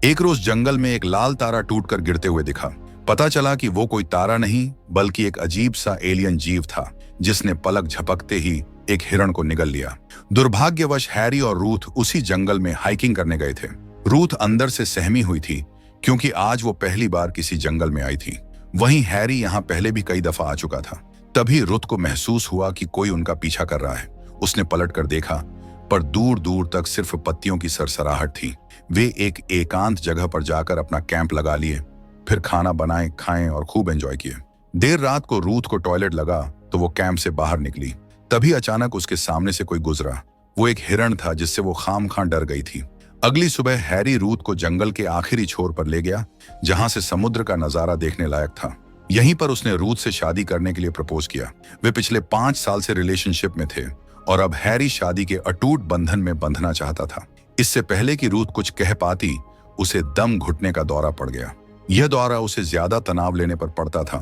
एक रोज जंगल में एक लाल तारा टूटकर गिरते हुए दिखा। पता चला कि वो कोई तारा नहीं बल्कि एक अजीब सा एलियन जीव था जिसने पलक झपकते ही एक हिरण को निगल लिया। दुर्भाग्यवश हैरी और रूथ उसी जंगल में हाइकिंग करने गए थे। रूथ अंदर से सहमी हुई थी क्योंकि आज वो पहली बार किसी जंगल में आई थी। वहीं हैरी यहाँ पहले भी कई दफा आ चुका था। तभी रुथ को महसूस हुआ कि कोई उनका पीछा कर रहा है। उसने पलटकर देखा, पर दूर दूर तक सिर्फ पत्तियों की सरसराहट थी। वे एक एकांत जगह पर जाकर अपना कैंप लगा लिए, फिर खाना बनाए, खाएं और खूब एंजॉय किए। देर रात को रूथ को टॉयलेट लगा तो वो कैंप से बाहर निकली। तभी अचानक उसके सामने से कोई गुजरा। वो एक हिरण था जिससे वो खामखां डर गई थी। अगली सुबह हैरी रूथ को जंगल के आखिरी छोर पर ले गया जहां से समुद्र का नजारा देखने लायक था। यहीं पर उसने रूथ से शादी करने के लिए प्रपोज किया। वे पिछले 5 साल से रिलेशनशिप में थे और अब हैरी शादी के अटूट बंधन में बंधना चाहता था। इससे पहले कि रूथ कुछ कह पाती, उसे दम घुटने का दौरा पड़ गया। यह दौरा उसे ज्यादा तनाव लेने पर पड़ता था,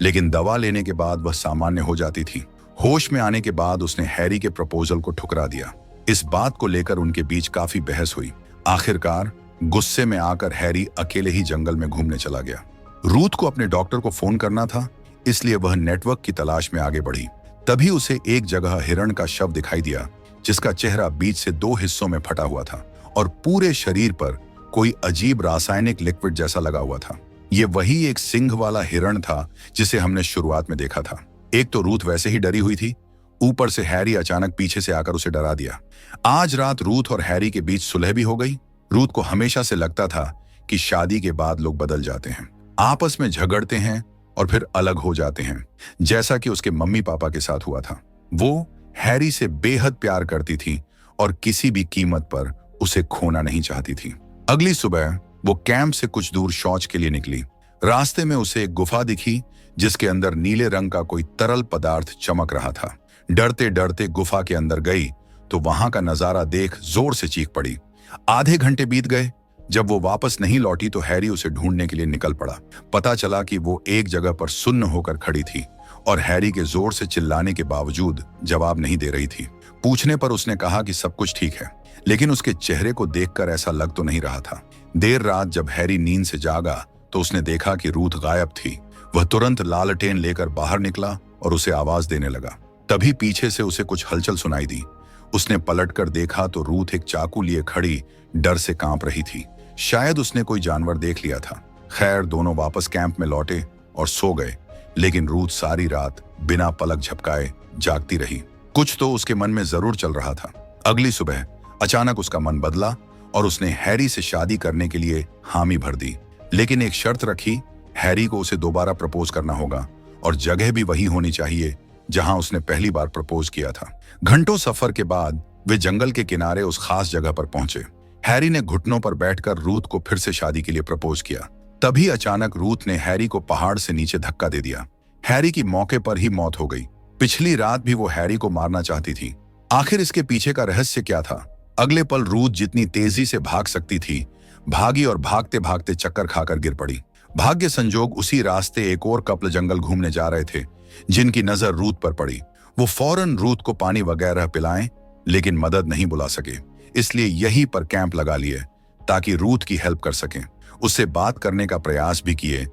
लेकिन दवा लेने के बाद वह सामान्य हो जाती थी। होश में आने के बाद उसने हैरी के प्रपोजल को ठुकरा दिया। इस बात को लेकर उनके बीच काफी बहस हुई। आखिरकार गुस्से में आकर हैरी अकेले ही जंगल में घूमने चला गया। रूथ को अपने डॉक्टर को फोन करना था, इसलिए वह नेटवर्क की तलाश में आगे बढ़ी। तभी उसे एक जगह हिरण का शव दिखाई दिया जिसका चेहरा बीच से 2 हिस्सों में फटा हुआ था और पूरे शरीर पर कोई अजीब रासायनिक लिक्विड जैसा लगा हुआ था। ये वही एक सिंह वाला हिरण था जिसे हमने शुरुआत में देखा था। एक तो रूथ वैसे ही डरी हुई थी, ऊपर से हैरी अचानक पीछे से आकर उसे डरा दिया। आज रात रूथ और हैरी के बीच सुलह भी हो गई। रूथ को हमेशा से लगता था कि शादी के बाद लोग बदल जाते हैं, आपस में झगड़ते हैं और फिर अलग हो जाते हैं, जैसा कि उसके मम्मी पापा के साथ हुआ था। वो हैरी से बेहद प्यार करती थी और किसी भी कीमत पर उसे खोना नहीं चाहती थी। अगली सुबह वो कैंप से कुछ दूर शौच के लिए निकली। रास्ते में उसे एक गुफा दिखी जिसके अंदर नीले रंग का कोई तरल पदार्थ चमक रहा था। डरते डरते गुफा के अंदर गई तो वहां का नजारा देख जोर से चीख पड़ी। आधे घंटे बीत गए। जब वो वापस नहीं लौटी तो हैरी उसे ढूंढने के लिए निकल पड़ा। पता चला कि वो एक जगह पर सुन्न होकर खड़ी थी और हैरी के जोर से चिल्लाने के बावजूद जवाब नहीं दे रही थी। पूछने पर उसने कहा कि सब कुछ ठीक है, लेकिन उसके चेहरे को देखकर ऐसा लग तो नहीं रहा था। देर रात जब हैरी नींद से जागा तो उसने देखा कि रूथ गायब थी। वह तुरंत लालटेन लेकर बाहर निकला और उसे आवाज देने लगा। तभी पीछे से उसे कुछ हलचल सुनाई दी। उसने पलटकर देखा तो रूथ एक चाकू लिए खड़ी डर से कांप रही थी। शायद उसने कोई जानवर देख लिया था। खैर, दोनों वापस कैंप में लौटे और सो गए, लेकिन रूथ सारी रात बिना पलक झपकाए जागती रही। कुछ तो उसके मन में जरूर चल रहा था। अगली सुबह अचानक उसका मन बदला और उसने हैरी से शादी करने के लिए हामी भर दी, लेकिन एक शर्त रखी, हैरी को उसे दोबारा प्रपोज करना होगा और जगह भी वही होनी चाहिए जहां उसने पहली बार प्रपोज किया था। घंटों सफर के बाद वे जंगल के किनारे उस खास जगह पर पहुंचे। हैरी ने घुटनों पर बैठकर रूथ को फिर से शादी के लिए प्रपोज किया। तभी अचानक रूथ ने हैरी को पहाड़ से नीचे धक्का दे दिया। हैरी की मौके पर ही मौत हो गई। पिछली रात भी वो हैरी को मारना चाहती थी। आखिर इसके पीछे का रहस्य क्या था? अगले पल रूथ जितनी तेजी से भाग सकती थी भागी और भागते भागते चक्कर खाकर गिर पड़ी। भाग्य संजोग उसी रास्ते एक और कपल जंगल घूमने जा रहे थे जिनकी नजर रूथ पर पड़ी। वो फौरन रूथ को पानी वगैरह पिलाएं, लेकिन मदद नहीं बुला सके, इसलिए यहीं पर कैंप लगा लिए ताकि रूथ की हेल्प कर सकें। उससे बात करने का प्रयास भी किए,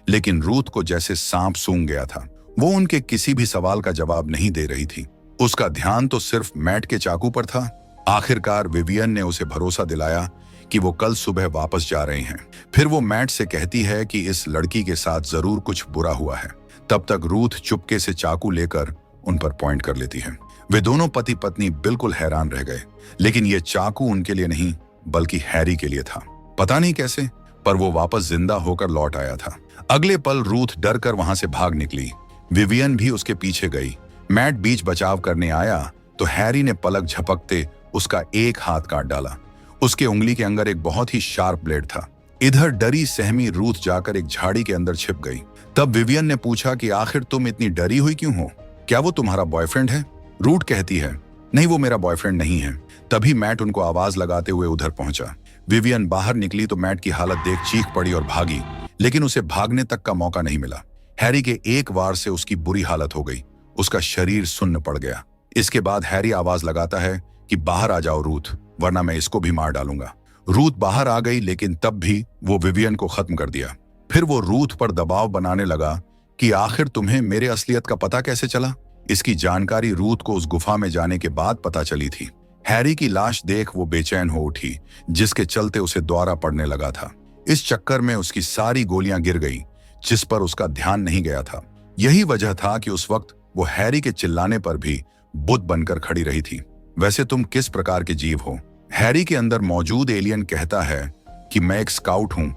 लेकिन रूथ को जैसे सांप सूंघ गया था। वो उनके किसी भी सवाल का जवाब नहीं दे रही थी। उसका ध्यान तो सिर्फ मैट के चाकू पर था। आखिरकार विवियन ने उसे भरोसा दिलाया कि वो कल सुबह वापस जा रहे हैं। फिर वो मैट से कहती है कि इस लड़की के साथ जरूर कुछ बुरा हुआ है। तब तक रूथ चुपके से चाकू लेकर उन पर पॉइंट कर लेती है। वे दोनों पति पत्नी बिल्कुल हैरान रह गए, लेकिन ये चाकू उनके लिए नहीं बल्कि हैरी के लिए था। पता नहीं कैसे, पर वो वापस जिंदा होकर लौट आया था। अगले पल रूथ डर कर वहां से भाग निकली। विवियन भी उसके पीछे गई। मैट बीच बचाव करने आया तो हैरी ने पलक झपकते उसका एक हाथ काट डाला। उसके उंगली के अंदर एक बहुत ही शार्प ब्लेड था। इधर डरी सहमी रूथ जाकर एक झाड़ी के अंदर छिप गई। तब विवियन ने पूछा कि आखिर तुम इतनी डरी हुई क्यों हो? क्या वो तुम्हारा बॉयफ्रेंड है? रूथ कहती है, नहीं, वो मेरा बॉयफ्रेंड नहीं है। तभी मैट उनको आवाज लगाते हुए उधर पहुंचा। विवियन बाहर निकली तो मैट की हालत देख चीख पड़ी और भागी, लेकिन उसे भागने तक का मौका नहीं मिला। हैरी के एक वार से उसकी बुरी हालत हो गई। उसका शरीर सुन्न पड़ गया। इसके बाद हैरी आवाज लगाता है कि बाहर आ जाओ रूथ, वरना मैं इसको भी मार डालूंगा। रूथ बाहर आ गई, लेकिन तब भी वो विवियन को खत्म कर दिया। फिर वो रूथ पर दबाव बनाने लगा कि आखिर तुम्हें मेरे असलियत का पता कैसे चला। इसकी जानकारी रूथ को उस गुफा में जाने के बाद पता चली थी। हैरी की लाश देख वो बेचैन हो उठी, जिसके चलते उसे दौरा पड़ने लगा था। इस चक्कर में उसकी सारी गोलियां गिर गई, जिस पर उसका ध्यान नहीं गया था। यही वजह था कि उस वक्त वो हैरी के चिल्लाने पर भी बुत बनकर खड़ी रही थी। वैसे तुम किस प्रकार के जीव हो? हैरी के अंदर मौजूद एलियन कहता है कि मैं एक स्काउट हूं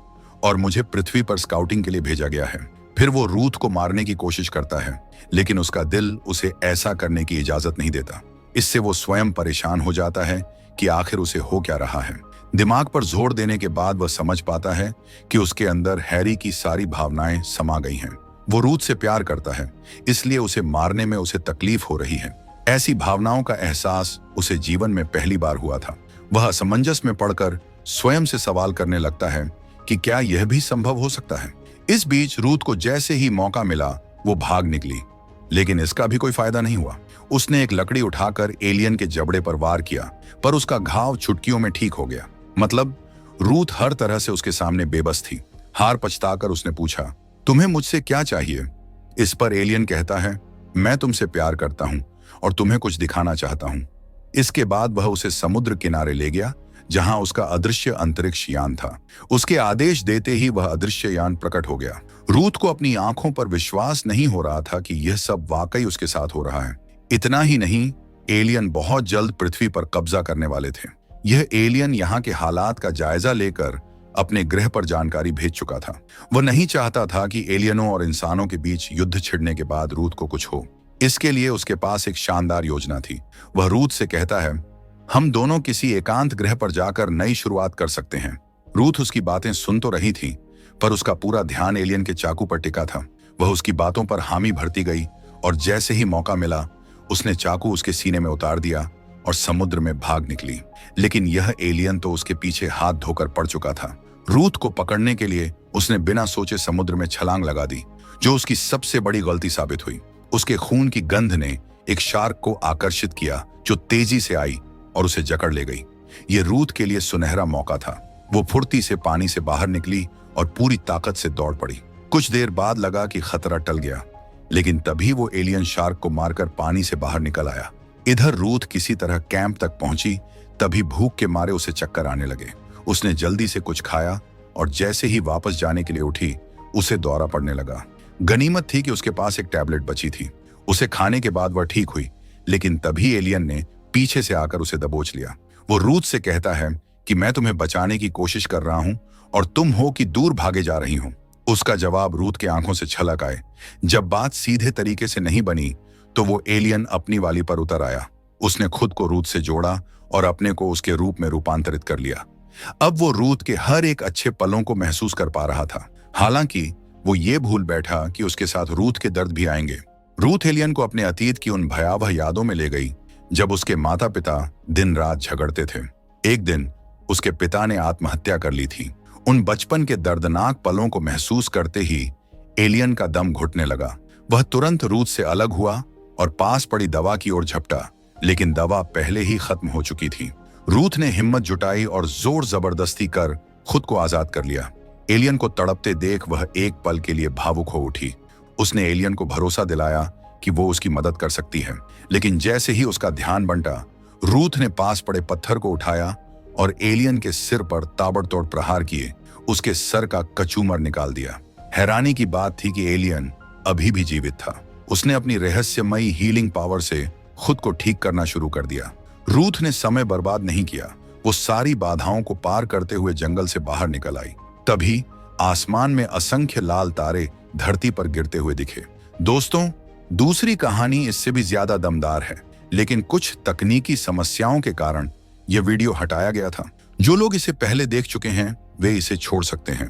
और मुझे पृथ्वी पर स्काउटिंग के लिए भेजा गया है। फिर वो रूथ को मारने की कोशिश करता है, लेकिन उसका दिल उसे ऐसा करने की इजाजत नहीं देता। इससे वो स्वयं परेशान हो जाता है कि आखिर उसे हो क्या रहा है। दिमाग पर जोर देने के बाद वह समझ पाता है कि उसके अंदर हैरी की सारी भावनाएं समा गई हैं। वो रूथ से प्यार करता है, इसलिए उसे मारने में उसे तकलीफ हो रही है। ऐसी भावनाओं का एहसास उसे जीवन में पहली बार हुआ था। वह असमंजस में पड़कर स्वयं से सवाल करने लगता है कि क्या यह भी संभव हो सकता है। इस बीच रूथ को जैसे ही मौका मिला वो भाग निकली, लेकिन इसका भी कोई फायदा नहीं हुआ। उसने एक लकड़ी उठाकर एलियन के जबड़े पर वार किया, पर उसका घाव चुटकियों में ठीक हो गया। मतलब रूथ हर तरह से उसके सामने बेबस थी। हार पछताकर उसने पूछा, तुम्हें मुझसे क्या चाहिए? इस पर एलियन कहता है, मैं तुमसे प्यार करता हूं और तुम्हें कुछ दिखाना चाहता हूं। इसके बाद वह उसे समुद्र किनारे ले गया, जहां उसका अदृश्य अंतरिक्ष यान था। उसके आदेश देते ही वह अदृश्य यान प्रकट हो गया। रूथ को अपनी आंखों पर विश्वास नहीं हो रहा था कि यह सब वाकई उसके साथ हो रहा है। इतना ही नहीं, एलियन बहुत जल्द पृथ्वी पर कब्जा करने वाले थे। यह एलियन यहाँ के हालात का जायजा लेकर अपने ग्रह पर जानकारी भेज चुका था। वह नहीं चाहता था कि एलियनों और इंसानों के बीच युद्ध छिड़ने के बाद रूथ को कुछ हो। इसके लिए उसके पास एक शानदार योजना थी। वह रूथ से कहता है, हम दोनों किसी एकांत ग्रह पर जाकर नई शुरुआत कर सकते हैं। रूथ उसकी बातें सुन तो रही थी, पर उसका पूरा ध्यान एलियन के चाकू पर टिका था। वह उसकी बातों पर हामी भरती गई और जैसे ही मौका मिला उसने चाकू उसके सीने में उतार दिया और समुद्र में भाग निकली। लेकिन यह एलियन तो उसके पीछे हाथ धोकर पड़ चुका था। रूथ को पकड़ने के लिए उसने बिना सोचे समुद्र में छलांग लगा दी, जो उसकी सबसे बड़ी गलती साबित हुई। उसके खून की गंध ने एक शार्क को आकर्षित किया, जो तेजी से आई और उसे जकड़ ले गई। यह रूथ के लिए सुनहरा मौका था। वो फुर्ती से पानी से बाहर निकली और पूरी ताकत से दौड़ पड़ी। कुछ देर बाद लगा कि खतरा टल गया, लेकिन तभी वो एलियन शार्क को मारकर पानी से बाहर निकल आया। इधर रूथ किसी तरह कैंप तक पहुंची, तभी भूख के मारे उसे चक्कर आने लगे। उसने जल्दी से कुछ खाया और जैसे ही वापस जाने के लिए उठी, उसे दौरा पड़ने लगा। गनीमत थी कि उसके पास एक टैबलेट बची थी। उसे खाने के बाद वह ठीक हुई, लेकिन तभी एलियन ने पीछे से आकर उसे दबोच लिया। वो रूथ से कहता है कि मैं तुम्हें बचाने की कोशिश कर रहा हूं और तुम हो कि दूर भागे जा रही हो। उसका जवाब रूथ के आंखों से छलक आए। जब बात सीधे तरीके से नहीं बनी तो वो एलियन अपनी वाली पर उतर आया। उसने खुद को रूथ से जोड़ा और अपने को उसके रूप में रूपांतरित कर लिया। अब वो रूथ के हर एक अच्छे पलों को महसूस कर पा रहा था। हालांकि वो ये भूल बैठा कि उसके साथ रूथ के दर्द भी आएंगे। रूथ एलियन को अपने अतीत की उन भयावह यादों में ले गई, जब उसके माता पिता दिन रात झगड़ते थे। एक दिन उसके पिता ने आत्महत्या कर ली थी। उन बचपन के दर्दनाक पलों को महसूस करते ही एलियन का दम घुटने लगा। वह तुरंत रूथ से अलग हुआ और पास पड़ी दवा की ओर झपटा, लेकिन दवा पहले ही खत्म हो चुकी थी। रूथ ने हिम्मत जुटाई और जोर जबरदस्ती कर खुद को आजाद कर लिया। एलियन को तड़पते देख वह एक पल के लिए भावुक हो उठी। उसने एलियन को भरोसा दिलाया कि वो उसकी मदद कर सकती है, लेकिन जैसे ही उसका ध्यान बंटा, रूथ ने पास पड़े पत्थर को उठाया और एलियन के सिर पर ताबड़तोड़ प्रहार किए उसके सर का कचूमर निकाल दिया। हैरानी की बात थी कि एलियन अभी भी जीवित था। उसने अपनी रहस्यमयी हीलिंग पावर से खुद को ठीक करना शुरू कर दिया। रूथ ने समय बर्बाद नहीं किया। वो सारी बाधाओं को पार करते हुए जंगल से बाहर निकल आई। तभी आसमान में असंख्य लाल तारे धरती पर गिरते हुए दिखे। दोस्तों, दूसरी कहानी इससे भी ज्यादा दमदार है, लेकिन कुछ तकनीकी समस्याओं के कारण यह वीडियो हटाया गया था। जो लोग इसे पहले देख चुके हैं वे इसे छोड़ सकते हैं।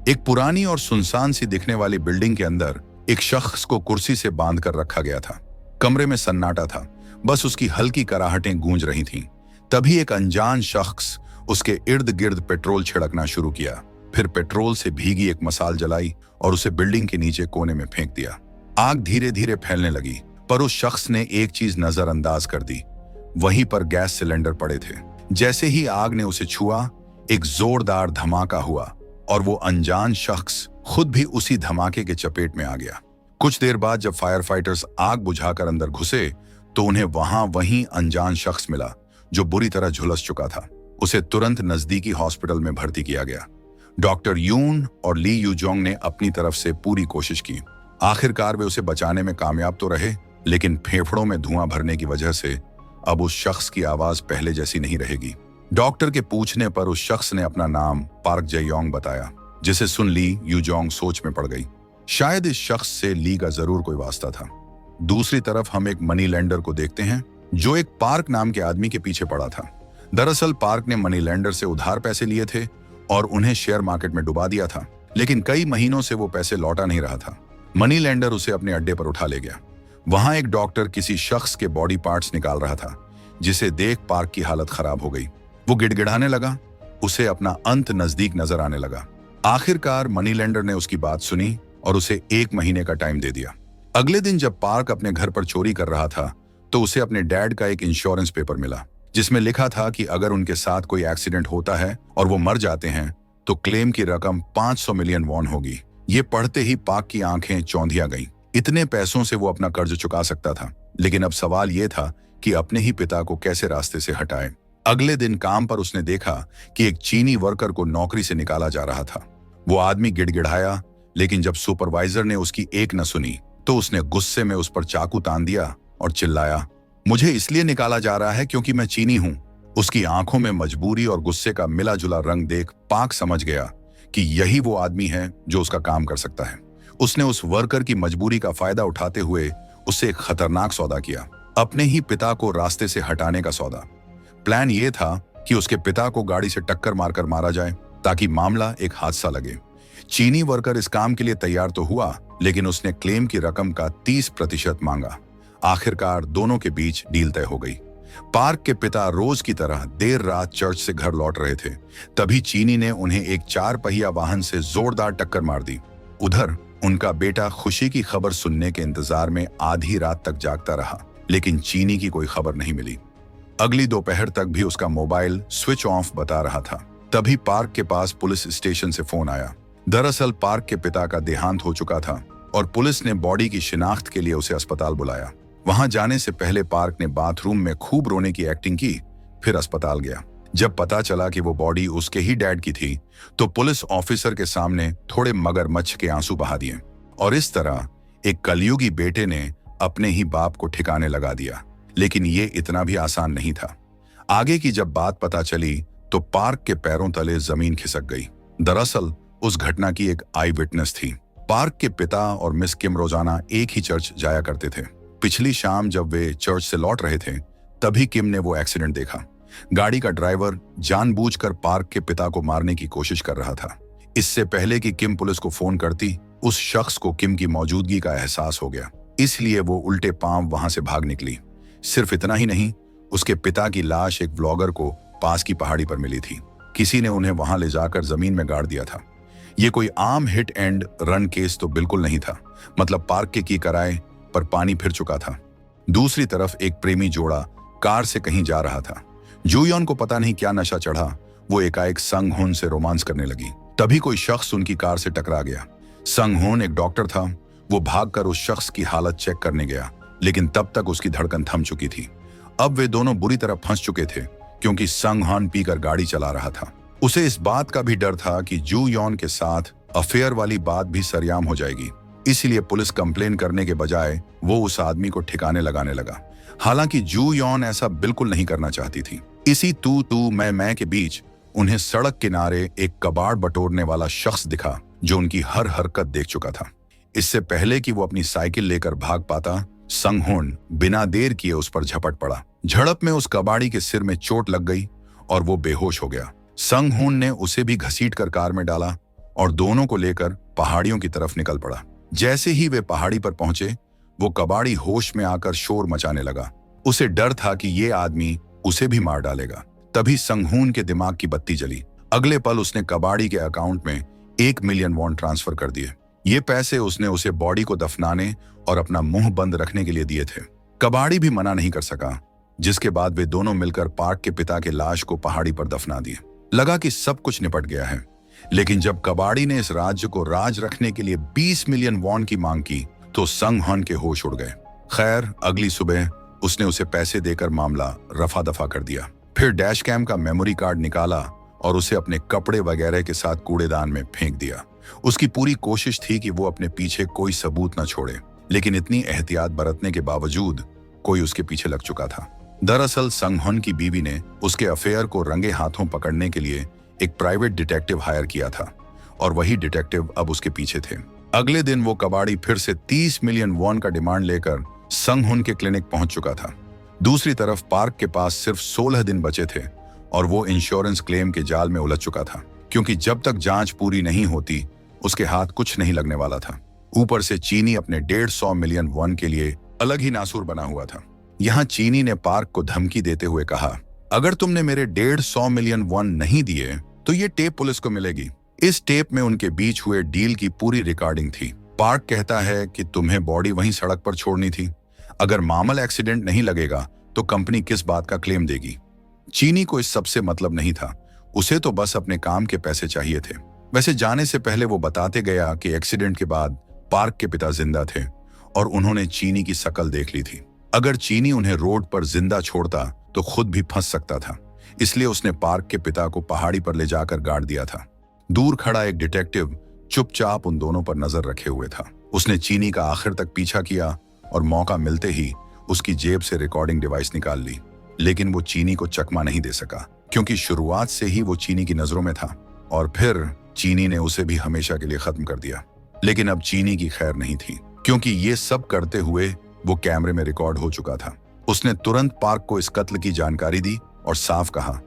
एक पुरानी और सुनसान सी दिखने वाली बिल्डिंग के अंदर एक शख्स को कुर्सी से बांध कर रखा गया था। कमरे में सन्नाटा था, बस उसकी हल्की कराहटें गूंज रही थीं। तभी एक अनजान शख्स उसके इर्द गिर्द पेट्रोल छिड़कना शुरू किया। फिर पेट्रोल से भीगी एक मसाल जलाई और उसे बिल्डिंग के नीचे कोने में फेंक दिया। आग धीरे धीरे फैलने लगी, पर उस शख्स ने एक चीज नजरअंदाज कर दी। वहीं पर गैस सिलेंडर पड़े थे। जैसे ही आग ने उसे छुआ, एक जोरदार धमाका हुआ और वो अनजान शख्स खुद भी उसी धमाके के चपेट में आ गया। कुछ देर बाद जब फायर फाइटर्स आग बुझाकर अंदर घुसे तो उन्हें वहीं अनजान शख्स मिला जो बुरी तरह झुलस चुका था। उसे तुरंत नजदीकी हॉस्पिटल में भर्ती किया गया। डॉक्टर यून और ली यूजोंग ने अपनी तरफ से पूरी कोशिश की। आखिरकार वे उसे बचाने में कामयाब तो रहे, लेकिन फेफड़ों में धुआं भरने की वजह से अब उस शख्स की आवाज पहले जैसी नहीं रहेगी। डॉक्टर के पूछने पर उस शख्स ने अपना नाम पार्क जे-योंग बताया, जिसे सुन ली यूजोंग सोच में पड़ गई। शायद इस शख्स से ली का जरूर कोई वास्ता था। दूसरी तरफ हम एक मनी लेंडर को देखते हैं जो एक पार्क नाम के आदमी के पीछे पड़ा था। दरअसल पार्क ने मनी लेंडर से उधार पैसे लिए थे और उन्हें शेयर मार्केट में डुबा दिया था, लेकिन कई महीनों से वो पैसे लौटा नहीं रहा था। मनी लेंडर उसे अपने अड्डे पर उठा ले गया। वहां एक डॉक्टर किसी शख्स के बॉडी पार्ट्स निकाल रहा था, जिसे देख पार्क की हालत खराब हो गई। वो गिड़गिड़ाने लगा, उसे अपना अंत नजदीक नजर आने लगा। आखिरकार मनी लेंडर ने उसकी बात सुनी और उसे 1 महीने का टाइम दे दिया। अगले दिन जब पार्क अपने घर पर चोरी कर रहा था तो उसे अपने डैड का एक इंश्योरेंस पेपर मिला, जिसमें लिखा था कि अगर उनके साथ कोई एक्सीडेंट होता है और वो मर जाते हैं तो क्लेम की रकम 500 मिलियन वॉन होगी। ये पढ़ते ही पार्क की आंखें चौंधिया गईं। इतने पैसों से वो अपना कर्ज चुका सकता था, लेकिन अब सवाल ये था कि अपने ही पिता को कैसे रास्ते से हटाए। अगले दिन काम पर उसने देखा कि एक चीनी वर्कर को नौकरी से निकाला जा रहा था। वो आदमी गिड़गिड़ाया, लेकिन जब सुपरवाइजर ने उसकी एक न सुनी तो उसने गुस्से में उस पर चाकू तान दिया और चिल्लाया, मुझे इसलिए निकाला जा रहा है क्योंकि मैं चीनी हूं। उसकी आंखों में मजबूरी और गुस्से का मिला जुला रंग देख पार्क समझ गया कि यही वो आदमी है जो उसका काम कर सकता है। उसने उस वर्कर की मजबूरी का फायदा उठाते हुए उससे एक खतरनाक सौदा किया, अपने ही पिता को रास्ते से हटाने का सौदा। प्लान ये था कि उसके पिता को गाड़ी से टक्कर मारकर मारा जाए ताकि मामला एक हादसा लगे। चीनी वर्कर इस काम के लिए तैयार तो हुआ, लेकिन उसने क्लेम की रकम का 30% मांगा। आखिरकार दोनों के बीच डील तय हो गई। पार्क के पिता रोज की तरह देर रात चर्च से घर लौट रहे थे, तभी चीनी ने उन्हें एक 4 पहिया वाहन से जोरदार टक्कर मार दी। उधर उनका बेटा खुशी की खबर सुनने के इंतजार में आधी रात तक जागता रहा, लेकिन चीनी की कोई खबर नहीं मिली। अगली दोपहर तक भी उसका मोबाइल स्विच ऑफ बता रहा था। तभी पार्क के पास पुलिस स्टेशन से फोन आया। दरअसल पार्क के पिता का देहांत हो चुका था और पुलिस ने बॉडी की शिनाख्त के लिए उसे अस्पताल बुलाया। वहां जाने से पहले पार्क ने बाथरूम में खूब रोने की एक्टिंग की, फिर अस्पताल गया। जब पता चला कि वो बॉडी उसके ही डैड की थी तो पुलिस ऑफिसर के सामने थोड़े मगरमच्छ के आंसू बहा दिए और इस तरह एक कलयुगी बेटे ने अपने ही बाप को ठिकाने लगा दिया। लेकिन ये इतना भी आसान नहीं था। आगे की जब बात पता चली तो पार्क के पैरों तले जमीन खिसक गई। दरअसल उस घटना की एक आई विटनेस थी। पार्क के पिता और मिस किम रोजाना एक ही चर्च जाया करते थे। पिछली शाम जब वे चर्च से लौट रहे थे तभी किम ने वो एक्सीडेंट देखा। गाड़ी का ड्राइवर जानबूझकर पार्क के पिता को मारने की कोशिश कर रहा था। इससे पहले कि किम पुलिस को फोन करती, उस शख्स को किम की मौजूदगी का एहसास हो गया, इसलिए वो उल्टे पांव वहां से भाग निकली। सिर्फ इतना ही नहीं, उसके पिता की लाश एक व्लॉगर को पास की पहाड़ी पर मिली थी। किसी ने उन्हें वहां ले जाकर जमीन में गाड़ दिया था। ये कोई आम हिट एंड रन केस तो बिल्कुल नहीं था। मतलब पार्क के की कराए पर पानी फिर चुका था। दूसरी तरफ एक प्रेमी जोड़ा कार से कहीं जा रहा था। जूयन को पता नहीं क्या नशा चढ़ा, वो एकाएक संग होन से रोमांस करने लगी। तभी कोई शख्स उनकी कार से टकरा गया। संग होन एक डॉक्टर था। वो भागकर उस शख्स की हालत चेक करने गया, लेकिन तब तक उसकी धड़कन थम चुकी थी। अब वे दोनों बुरी तरह फंस चुके थे क्योंकि संग हान पीकर गाड़ी चला रहा था। उसे इस बात का भी डर था कि जू यॉन के साथ अफेयर वाली बात भी सरेआम हो जाएगी, इसलिए पुलिस कंप्लेन करने के बजाय वो उस आदमी को ठिकाने लगाने लगा। हालांकि जू यॉन ऐसा बिल्कुल नहीं करना चाहती थी। इसी तू मैं के बीच उन्हें सड़क किनारे एक कबाड़ बटोरने वाला शख्स दिखा जो उनकी हर हरकत देख चुका था। इससे पहले कि वो अपनी साइकिल लेकर भाग पाता, संग होन बिना देर किए उस पर झपट पड़ा। झड़प में उस कबाड़ी के सिर में चोट लग गई और वो बेहोश हो गया। संग होन ने उसे भी घसीटकर कार में डाला और दोनों को लेकर पहाड़ियों की तरफ निकल पड़ा। जैसे ही वे पहाड़ी पर पहुंचे, वो कबाड़ी होश में आकर शोर मचाने लगा। उसे डर था कि ये आदमी उसे भी मार डालेगा। तभी संगहून के दिमाग की बत्ती जली। अगले पल उसने कबाड़ी के अकाउंट में 1 मिलियन वॉन ट्रांसफर कर दिए। ये पैसे उसने उसे बॉडी को दफनाने और अपना मुंह बंद रखने के लिए दिए थे। कबाड़ी भी मना नहीं कर सका। जिसके बाद वे दोनों मिलकर पार्क के पिता के लाश को पहाड़ी पर दफना दिए। लगा कि सब कुछ निपट गया है, लेकिन जब कबाड़ी ने इस राज्य को राज रखने के लिए 20 मिलियन वॉन की मांग की तो संग हन के होश उड़ गए। खैर, अगली सुबह उसने उसे पैसे देकर मामला रफा दफा कर दिया। फिर डैश कैम का मेमोरी कार्ड निकाला और उसे अपने कपड़े वगैरह के साथ कूड़ेदान में फेंक दिया। उसकी पूरी कोशिश थी कि वो अपने पीछे कोई सबूत न छोड़े, लेकिन इतनी एहतियात बरतने के बावजूद कोई उसके पीछे लग चुका था। दरअसल संग हन की बीवी ने उसके अफेयर को रंगे हाथों पकड़ने के लिए एक प्राइवेट डिटेक्टिव हायर किया था और वही डिटेक्टिव अब उसके पीछे थे। अगले दिन वो कबाड़ी फिर से 30 मिलियन वॉन का डिमांड लेकर संग हुन के क्लिनिक पहुंच चुका था। दूसरी तरफ पार्क के पास सिर्फ 16 दिन बचे थे और वो इंश्योरेंस क्लेम के जाल में उलझ चुका था, क्योंकि जब तक जांच पूरी नहीं होती उसके हाथ कुछ नहीं लगने वाला था। ऊपर से चीनी अपने 150 मिलियन वॉन के लिए अलग ही नासूर बना हुआ था। यहाँ चीनी ने पार्क को धमकी देते हुए कहा, अगर तुमने मेरे 150 मिलियन वॉन नहीं दिए तो ये टेप पुलिस को मिलेगी। इस टेप में उनके बीच हुए डील की पूरी रिकॉर्डिंग थी। पार्क कहता है कि तुम्हें बॉडी वहीं सड़क पर छोड़नी थी। अगर मामूल एक्सीडेंट नहीं लगेगा तो कंपनी किस बात का क्लेम देगी। चीनी को इस सब से मतलब नहीं था, उसे तो बस अपने काम के पैसे चाहिए थे। वैसे जाने से पहले वो बताते गया कि एक्सीडेंट के बाद पार्क के पिता जिंदा थे और उन्होंने चीनी की शकल देख ली थी। अगर चीनी उन्हें रोड पर जिंदा छोड़ता तो खुद भी फंस सकता था, इसलिए उसने पार्क के पिता को पहाड़ी पर ले जाकर गाड़ दिया था। दूर खड़ा एक डिटेक्टिव चुपचाप उन दोनों पर नजर रखे हुए था। उसने चीनी का आखिर तक पीछा किया और मौका मिलते ही उसकी जेब से रिकॉर्डिंग डिवाइस निकाल ली, लेकिन वो चीनी को चकमा नहीं दे सका, क्योंकि शुरुआत से ही वो चीनी की नजरों में था और फिर चीनी ने उसे भी हमेशा के लिए खत्म कर दिया। लेकिन अब चीनी की खैर नहीं थी, क्योंकि ये सब करते हुए वो कैमरे में रिकॉर्ड हो चुका था। उसने तुरंत पार्क को इस कत्ल की जानकारी दी और साफ कहा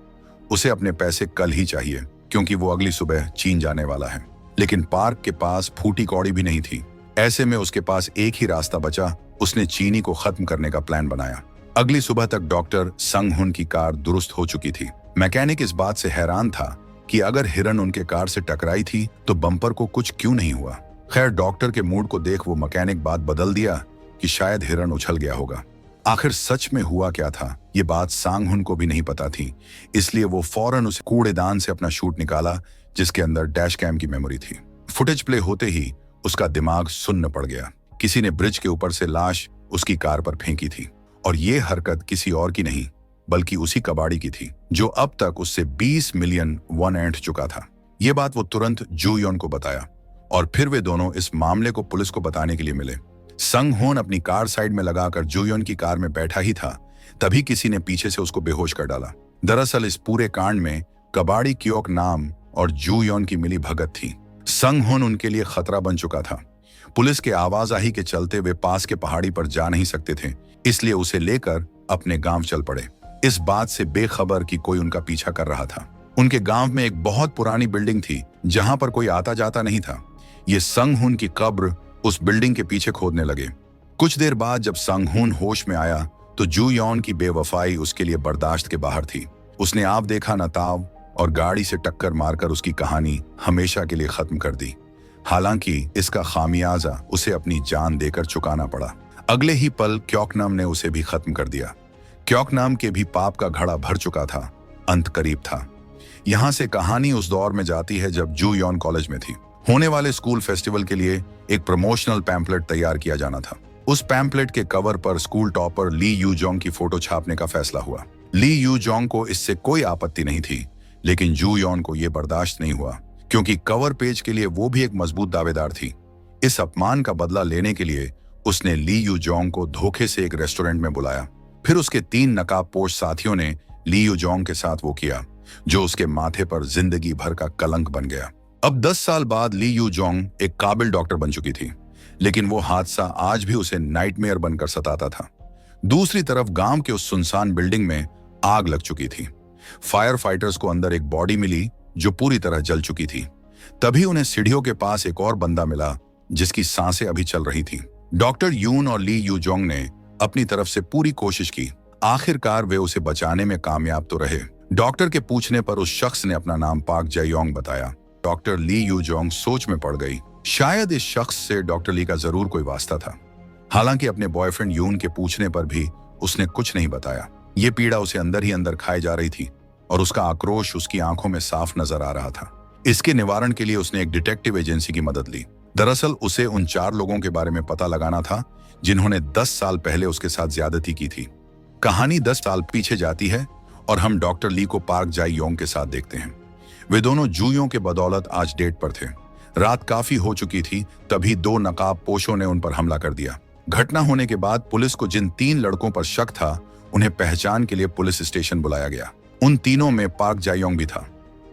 उसे अपने पैसे कल ही चाहिए, क्योंकि वो अगली सुबह चीन जाने वाला है। लेकिन पार्क के पास फूटी कौड़ी भी नहीं थी। ऐसे में उसके पास एक ही रास्ता बचा, उसने चीनी को खत्म करने का प्लान बनाया। अगली सुबह तक डॉक्टर संग हुन की कार दुरुस्त हो चुकी थी। मैकेनिक इस बात से हैरान था कि अगर हिरन उनके कार से टकराई थी तो बम्पर को कुछ क्यों नहीं हुआ। खैर, डॉक्टर के मूड को देख वो मैकेनिक बात बदल दिया कि शायद हिरन उछल गया होगा। आखिर सच में हुआ क्या था ये बात सांग हुन को भी नहीं पता थी, इसलिए वो फौरन उस कूड़ेदान से अपना शूट निकाला जिसके अंदर डैश कैम की मेमोरी थी। फुटेज प्ले होते ही उसका दिमाग सुन्न पड़ गया। किसी ने ब्रिज के ऊपर से लाश उसकी कार पर फेंकी थी और ये हरकत किसी और की नहीं बल्कि उसी कबाड़ी की थी जो अब तक उससे 20 मिलियन वॉन ऐंठ चुका था। ये बात वो तुरंत जू योन को बताया और फिर वे दोनों इस मामले को पुलिस को बताने के लिए मिले। संग होन अपनी कार साइड में लगाकर जू योन की कार में बैठा ही था, तभी किसी ने पीछे से उसको बेहोश कर डाला। दरअसल इस पूरे कांड में कबाड़ी क्योक नाम और जू योन की मिली भगत थी। संग होन उनके लिए खतरा बन चुका था। पुलिस के आवाजाही के चलते वे पास के पहाड़ी पर जा नहीं सकते थे, इसलिए उसे लेकर अपने गांव चल पड़े, इस बात से बेखबर कि कोई उनका पीछा कर रहा था। उनके गांव में एक बहुत पुरानी बिल्डिंग थी जहां पर कोई आता जाता नहीं था। ये संग हुन की कब्र उस बिल्डिंग के पीछे खोदने लगे। कुछ देर बाद जब संग हुन होश में आया तो जू योन की बेवफाई उसके लिए बर्दाश्त के बाहर थी। उसने आप देखा न ताव और गाड़ी से टक्कर मारकर उसकी कहानी हमेशा के लिए खत्म कर दी। हालांकि इसका खामियाजा उसे अपनी जान देकर चुकाना पड़ा। अगले ही पल क्योकनाम ने उसे भी खत्म कर दिया। क्योकनाम के भी पाप का घड़ा भर चुका था, अंत करीब था। यहाँ से कहानी उस दौर में जाती है जब जू योन कॉलेज में थी। होने वाले स्कूल फेस्टिवल के लिए एक प्रमोशनल पैम्पलेट तैयार किया जाना था। उस पैम्पलेट के कवर पर school topper Lee Yu Jong की फोटो छापने का फैसला हुआ। ली यू जोंग को इससे कोई आपत्ति नहीं थी, लेकिन जू योन को यह बर्दाश्त नहीं हुआ, क्योंकि कवर पेज के लिए वो भी एक मजबूत दावेदार थी। इस अपमान का बदला लेने के लिए उसने ली यू जोंग को धोखे से एक रेस्टोरेंट में बुलाया। फिर उसके 3 नकाबपोश साथियों ने ली यू जोंग के साथ वो किया जो उसके माथे पर जिंदगी भर का कलंक बन गया। अब 10 साल बाद ली यू जोंग एक काबिल डॉक्टर बन चुकी थी, लेकिन वो हादसा आज भी उसे नाइटमेयर बनकर सताता था। दूसरी तरफ गांव के उस सुनसान बिल्डिंग में आग लग चुकी थी। फायर फाइटर्स को अंदर एक बॉडी मिली जो पूरी तरह जल चुकी थी। तभी उन्हें सीढ़ियों के पास एक और बंदा मिला जिसकी सांसें अभी चल रही थी। डॉक्टर यून और ली यू जोंग ने अपनी तरफ से पूरी कोशिश की। आखिरकार वे उसे बचाने में कामयाब तो रहे। डॉक्टर के पूछने पर उस शख्स ने अपना नाम पाक जयोंग बताया। डॉक्टर ली यू जोंग सोच में पड़ गई। शायद इस शख्स से डॉक्टर ली का जरूर कोई वास्ता था। हालांकि अपने बॉयफ्रेंड यून के पूछने पर भी उसने कुछ नहीं बताया। ये पीड़ा उसे अंदर ही अंदर खाए जा रही थी और उसका आक्रोश उसकी आंखों में साफ नजर आ रहा था। इसके निवारण के लिए उसने एक डिटेक्टिव एजेंसी की मदद ली। दरअसल उसे उन 4 लोगों के बारे में पता लगाना था जिन्होंने 10 साल पहले उसके साथ ज्यादती की थी। कहानी 10 साल पीछे जाती है और हम डॉक्टर ली को पार्क जाई योंग के साथ देखते हैं। वे दोनों जूयों के बदौलत आज डेट पर थे। रात काफी हो चुकी थी, तभी 2 नकाब पोशों ने उन पर हमला कर दिया। घटना होने के बाद पुलिस को जिन 3 लड़कों पर शक था, उन्हें पहचान के लिए पुलिस स्टेशन बुलाया गया। उन तीनों में पार्क जायोंग भी था।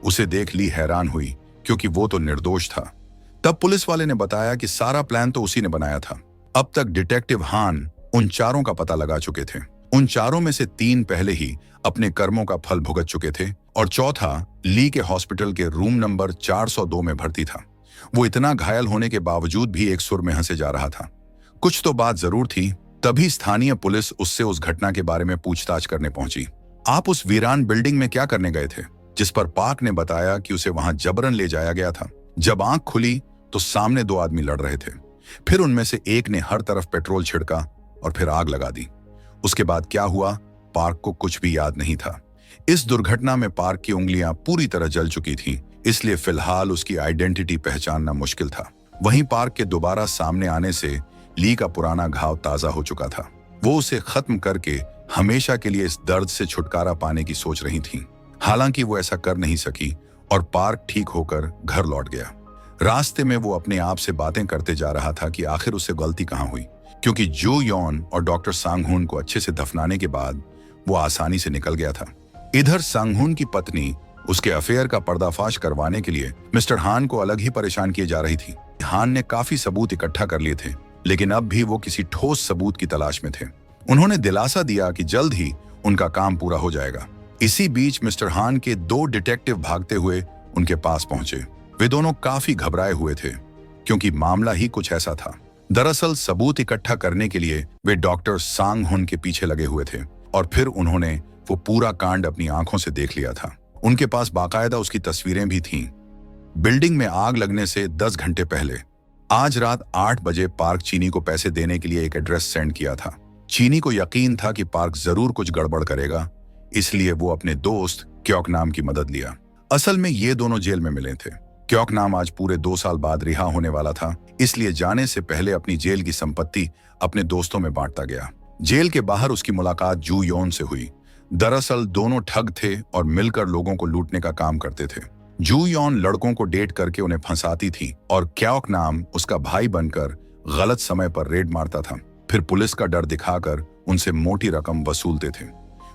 उसे देख ली हैरान हुई, क्योंकि वो तो निर्दोष था। तब पुलिस वाले ने बताया कि सारा प्लान तो उसी ने बनाया था। अब तक डिटेक्टिव हान उन 4 का पता लगा चुके थे। उन 4 में से 3 पहले ही अपने कर्मों का फल भुगत चुके थे और चौथा ली के हॉस्पिटल के रूम नंबर 402 में भर्ती था। वो इतना घायल होने के बावजूद भी एक सुर में हंसे जा रहा था। कुछ तो बात जरूर थी। तभी स्थानीय पुलिस उससे उस घटना के बारे में पूछताछ करने पहुंची। आप उस वीरान बिल्डिंग में क्या करने गए थे? जिस पर पार्क ने बताया कि उसे वहां जबरन ले जाया गया था। जब आंख खुली तो सामने 2 आदमी लड़ रहे थे। फिर उनमें से एक ने हर तरफ पेट्रोल छिड़का और फिर आग लगा दी। उसके बाद क्या हुआ, पार्क को कुछ भी याद नहीं था। इस दुर्घटना में पार्क की उंगलियां पूरी तरह जल चुकी थी, इसलिए फिलहाल उसकी आइडेंटिटी पहचानना मुश्किल था। वहीं पार्क के दोबारा सामने आने से ली का पुराना घाव ताजा हो चुका था। वो उसे खत्म करके हमेशा के लिए इस दर्द से छुटकारा पाने की सोच रही थी। हालांकि वो ऐसा कर नहीं सकी और पार्क ठीक होकर घर लौट गया। रास्ते में वो अपने आप से बातें करते जा रहा था कि आखिर उससे गलती कहां हुई, क्योंकि जू योन और डॉक्टर सांगहुन को अच्छे से दफनाने के बाद वो आसानी से निकल गया था। इधर सांगहुन की पत्नी उसके अफेयर का पर्दाफाश करवाने के लिए मिस्टर हान को अलग ही परेशान किए जा रही थी। हान ने काफी सबूत इकट्ठा कर लिए थे, लेकिन अब भी वो किसी ठोस सबूत की तलाश में थे। उन्होंने दिलासा दिया कि जल्द ही उनका काम पूरा हो जाएगा। इसी बीच मिस्टर हान के 2 डिटेक्टिव भागते हुए उनके पास पहुंचे। वे दोनों काफी घबराए हुए थे, क्योंकि मामला ही कुछ ऐसा था। दरअसल सबूत इकट्ठा करने के लिए वे डॉक्टर सांगहुन के पीछे लगे हुए थे और फिर उन्होंने वो पूरा कांड अपनी आंखों से देख लिया था। उनके पास बाकायदा उसकी तस्वीरें भी थीं। बिल्डिंग में आग लगने से 10 घंटे पहले आज रात 8 बजे पार्क चीनी को पैसे देने के लिए एक एड्रेस सेंड किया था। चीनी को यकीन था कि पार्क जरूर कुछ गड़बड़ करेगा, इसलिए वो अपने दोस्त क्योक नाम की मदद लिया। असल में ये दोनों जेल में मिले थे। क्योक नाम आज पूरे 2 साल बाद रिहा होने वाला था, इसलिए जाने से पहले अपनी जेल की संपत्ति अपने दोस्तों में बांटता गया। जेल के बाहर उसकी मुलाकात जू योन से हुई। दरअसल दोनों ठग थे और मिलकर लोगों को लूटने का काम करते थे। जू योन लड़कों को डेट करके उन्हें फंसाती थी और क्योक नाम उसका भाई बनकर गलत समय पर रेड मारता था। फिर पुलिस का डर दिखाकर उनसे मोटी रकम वसूलते थे।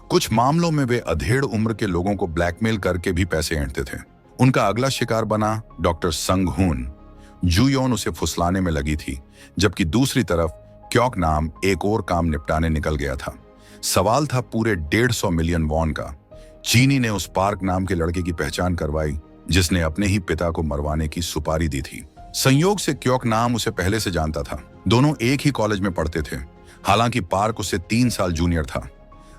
कुछ मामलों में वे अधेड़ उम्र के लोगों को ब्लैकमेल करके भी पैसे ऐंठते थे। उनका अगला शिकार बना डॉक्टर संगहुन। जू योन उसे फुसलाने में लगी थी, जबकि दूसरी तरफ क्योक नाम एक और काम निपटाने निकल गया था। सवाल था पूरे 150 मिलियन वॉन का। चीनी ने उस पार्क नाम के लड़के की पहचान करवाई, जिसने अपने ही पिता को मरवाने की सुपारी दी थी। संयोग से क्योक नाम उसे पहले से जानता था। दोनों एक ही कॉलेज में पढ़ते थे। हालांकि पार्क उससे 3 साल जूनियर था।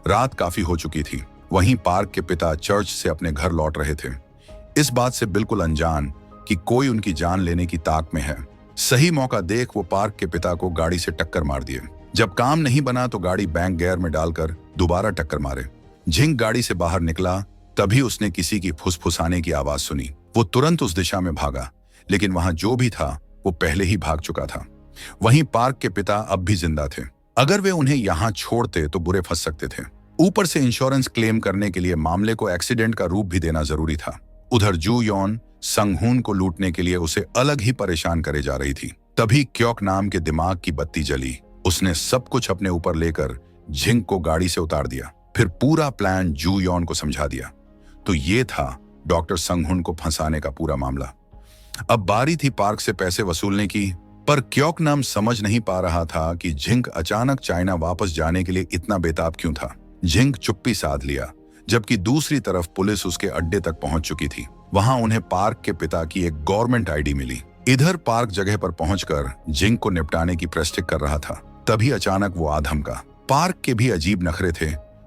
रात काफी हो चुकी थी। वहीं पार्क के पिता चर्च से अपने घर लौट रहे थे, इस बात से बिल्कुल अनजान कि कोई उनकी जान लेने की ताक में है। सही मौका देख वो पार्क के पिता को गाड़ी से टक्कर मार दिए। जब काम नहीं बना तो गाड़ी बैंक गियर में डालकर दोबारा टक्कर मारे। झिंग गाड़ी से बाहर निकला, तभी उसने किसी की फुसफुसाने की आवाज सुनी। वो तुरंत उस दिशा में भागा, लेकिन वहां जो भी था वो पहले ही भाग चुका था। वहीं पार्क के पिता अब भी जिंदा थे। अगर वे उन्हें यहाँ छोड़ते तो बुरे फंस सकते थे। ऊपर से इंश्योरेंस क्लेम करने के लिए मामले को एक्सीडेंट का रूप भी देना जरूरी था। उधर जू योन संगहुन को लूटने के लिए उसे अलग ही परेशान करे जा रही थी। तभी क्योक नाम के दिमाग की बत्ती जली। उसने सब कुछ अपने ऊपर लेकर झिंग को गाड़ी से उतार दिया, फिर पूरा प्लान जू योन को समझा दिया। तो ये था डॉक्टर संगहुन को फंसाने का पूरा मामला। अब बारी थी पार्क से पैसे वसूलने की, पर क्योक नाम समझ नहीं पा रहा था कि झिंग अचानक चाइना वापस जाने के लिए इतना बेताब क्यों था। झिंग चुप्पी साध लिया, जबकि दूसरी तरफ पुलिस उसके अड्डे तक पहुंच चुकी थी। वहां उन्हें पार्क के पिता की एक गवर्नमेंट आईडी मिली। इधर पार्क जगह पर पहुंचकर झिंग को निपटाने की प्रेस्टिक कर रहा था। तभी अचानक वो आधम का। पार्क के भी अजीब नखरे थे।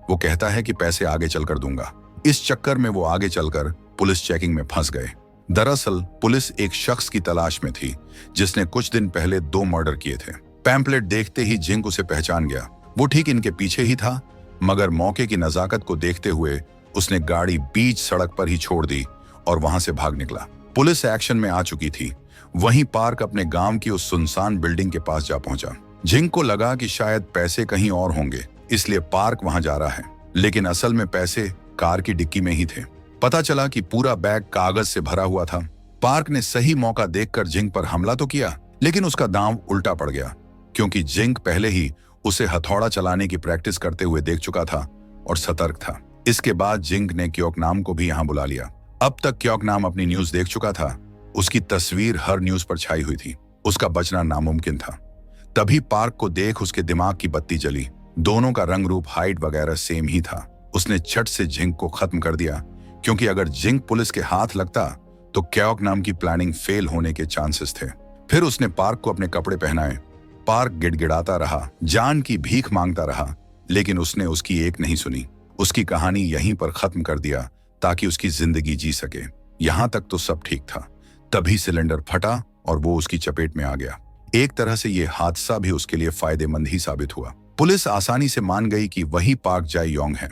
वो कहता है कि पैसे आगे चलकर दूंगा। इस चक्कर में वो आगे चलकर पुलिस चेकिंग में फंस गए। दरअसल पुलिस एक शख्स की तलाश में थी जिसने कुछ दिन पहले 2 मर्डर किए थे। पैम्पलेट देखते ही झिंग उसे पहचान गया। वो ठीक इनके पीछे ही था, मगर मौके की नजाकत को देखते हुए उसने गाड़ी बीच सड़क पर ही छोड़ दी और वहां से भाग निकला। पुलिस एक्शन में आ चुकी थी। वहीं पार्क अपने गांव की उस सुनसान बिल्डिंग के पास जा पहुंचा। जिंग को लगा कि शायद पैसे कहीं और होंगे, इसलिए पार्क वहां जा रहा है, लेकिन असल में पैसे कार की डिक्की में ही थे। पता चला कि पूरा बैग कागज से भरा हुआ था। पार्क ने सही मौका देखकर जिंग पर हमला तो किया, लेकिन उसका दांव उल्टा पड़ गया, क्योंकि जिंग पहले ही उसे हथौड़ा चलाने की प्रैक्टिस करते हुए देख चुका था और सतर्क था। इसके बाद जिंग ने क्योक नाम को भी यहां बुला लिया। अब तक क्योक नाम अपनी न्यूज देख चुका था। उसकी तस्वीर हर न्यूज पर छाई हुई थी। उसका बचना नामुमकिन था। तभी पार्क को देख उसके दिमाग की बत्ती जली। दोनों का रंग रूप, हाइट वगैरह सेम ही था। उसने झट से जिंग को खत्म कर दिया, क्योंकि अगर जिंग पुलिस के हाथ लगता तो क्योक नाम की प्लानिंग फेल होने के चांसेस थे। फिर उसने पार्क को अपने कपड़े पहनाए। पार्क गिड़गिड़ाता रहा, जान की भीख मांगता रहा, लेकिन उसने उसकी एक नहीं सुनी। उसकी कहानी यहीं पर खत्म कर दिया ताकि उसकी जिंदगी जी सके। यहां तक तो सब ठीक था। तभी सिलेंडर फटा और वो उसकी चपेट में आ गया। एक तरह से ये हादसा भी उसके लिए फायदेमंद ही साबित हुआ। पुलिस आसानी से मान गई कि वही पार्क जाई योंग है।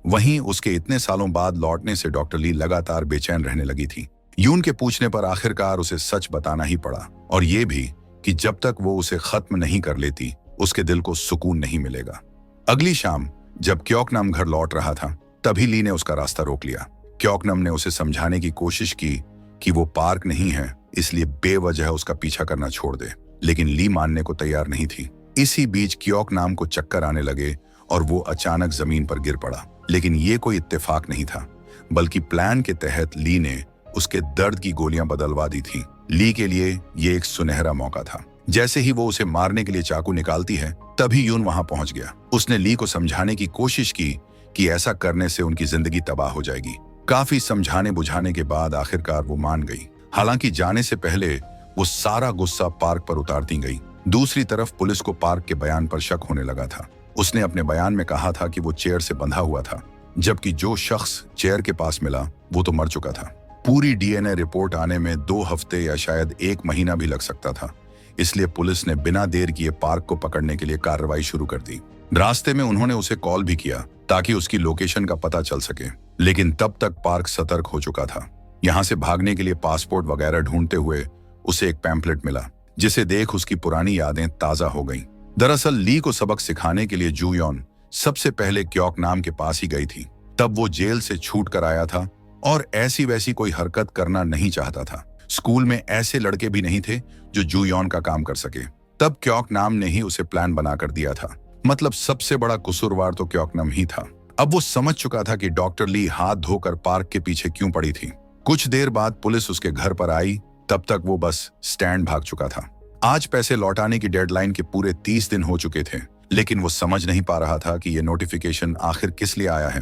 वहीं उसके इतने सालों बाद लौटने से डॉक्टर ली लगातार बेचैन रहने लगी थी। यून के पूछने पर आखिरकार उसे सच बताना ही पड़ा, और ये भी कि जब तक वो उसे खत्म नहीं कर लेती उसके दिल को सुकून नहीं मिलेगा। अगली शाम जब क्योकनम घर लौट रहा था, तभी ली ने उसका रास्ता रोक लिया। क्योकनम ने उसे समझाने की कोशिश की कि वो पार्क नहीं है, इसलिए बेवजह उसका पीछा करना छोड़ दे, लेकिन ली मानने को तैयार नहीं थी। इसी बीच क्योकनम को चक्कर आने लगे और वो अचानक जमीन पर गिर पड़ा। लेकिन ये कोई इत्तेफाक नहीं था, बल्कि प्लान के तहत ली ने उसके दर्द की गोलियां बदलवा दी थी। ली के लिए ये एक सुनहरा मौका था। जैसे ही वो उसे मारने के लिए चाकू निकालती है, तभी यून वहां पहुंच गया। उसने ली को समझाने की कोशिश की कि ऐसा करने से उनकी जिंदगी तबाह हो जाएगी। काफी समझाने बुझाने के बाद आखिरकार वो मान गई। हालांकि जाने से पहले वो सारा गुस्सा पार्क पर उतारती गई। दूसरी तरफ पुलिस को पार्क के बयान पर शक होने लगा था। उसने अपने बयान में कहा था कि वो चेयर से बंधा हुआ था, जबकि जो शख्स चेयर के पास मिला वो तो मर चुका था। पूरी डीएनए रिपोर्ट आने में 2 हफ्ते या शायद 1 महीना भी लग सकता था। इसलिए पुलिस ने बिना देर किए पार्क को पकड़ने के लिए कार्रवाई शुरू कर दी। रास्ते में उन्होंने उसे कॉल भी किया ताकि उसकी लोकेशन का पता चल सके, लेकिन तब तक पार्क सतर्क हो चुका था। यहाँ से भागने के लिए पासपोर्ट वगैरह ढूंढते हुए उसे एक पैम्पलेट मिला, जिसे देख उसकी पुरानी यादें ताजा हो गईं। दरअसल ली को सबक सिखाने के लिए जूयोन सबसे पहले क्योकनम के पास ही गई थी। तब वो जेल से छूट कर आया था और ऐसी वैसी कोई हरकत करना नहीं चाहता था। स्कूल में ऐसे लड़के भी नहीं थे जो जूयोन का काम कर सके। तब क्योकनम ने ही उसे प्लान बना कर दिया था। मतलब सबसे बड़ा कसूरवार तो क्योकनम ही था। अब वो समझ चुका था कि डॉक्टर ली हाथ धोकर पार्क के पीछे क्यों पड़ी थी। कुछ देर बाद पुलिस उसके घर पर आई। तब तक वो बस स्टैंड भाग चुका था। आज पैसे लौटाने की डेडलाइन के पूरे 30 दिन हो चुके थे, लेकिन वो समझ नहीं पा रहा था कि ये नोटिफिकेशन आखिर किस लिए आया है।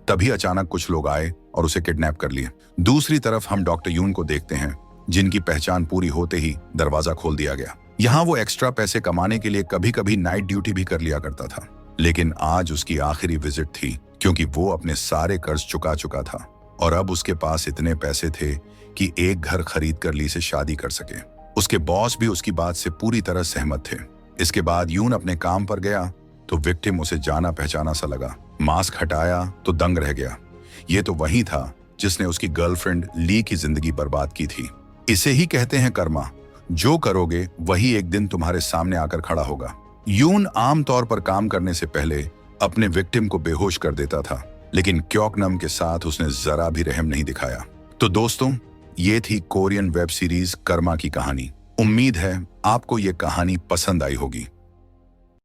तभी अचानक कुछ लोग आए और उसे किडनैप कर लिए। दूसरी तरफ हम डॉक्टर यून को देखते हैं, जिनकी पहचान पूरी होते ही दरवाजा खोल दिया गया। यहाँ वो एक्स्ट्रा पैसे कमाने के लिए कभी कभी नाइट ड्यूटी भी कर लिया करता था, लेकिन आज उसकी आखिरी विजिट थी, क्योंकि वो अपने सारे कर्ज चुका चुका था और अब उसके पास इतने पैसे थे कि एक घर खरीद कर ली से शादी कर सके। उसके बॉस भी उसकी बात से पूरी तरह सहमत थे। इसके बाद यून अपने काम पर गया तो विक्टिम उसे जाना पहचाना सा लगा। मास्क हटाया तो दंग रह गया। ये तो वही था जिसने उसकी गर्लफ्रेंड ली की जिंदगी बर्बाद की थी। इसे ही कहते हैं कर्मा। जो करोगे वही एक दिन तुम्हारे सामने आकर खड़ा होगा। यून आमतौर पर काम करने से पहले अपने विक्टिम को बेहोश कर देता था, लेकिन क्योकनम के साथ उसने जरा भी रहम नहीं दिखाया। तो दोस्तों, ये थी कोरियन वेब सीरीज कर्मा की कहानी। उम्मीद है आपको ये कहानी पसंद आई होगी।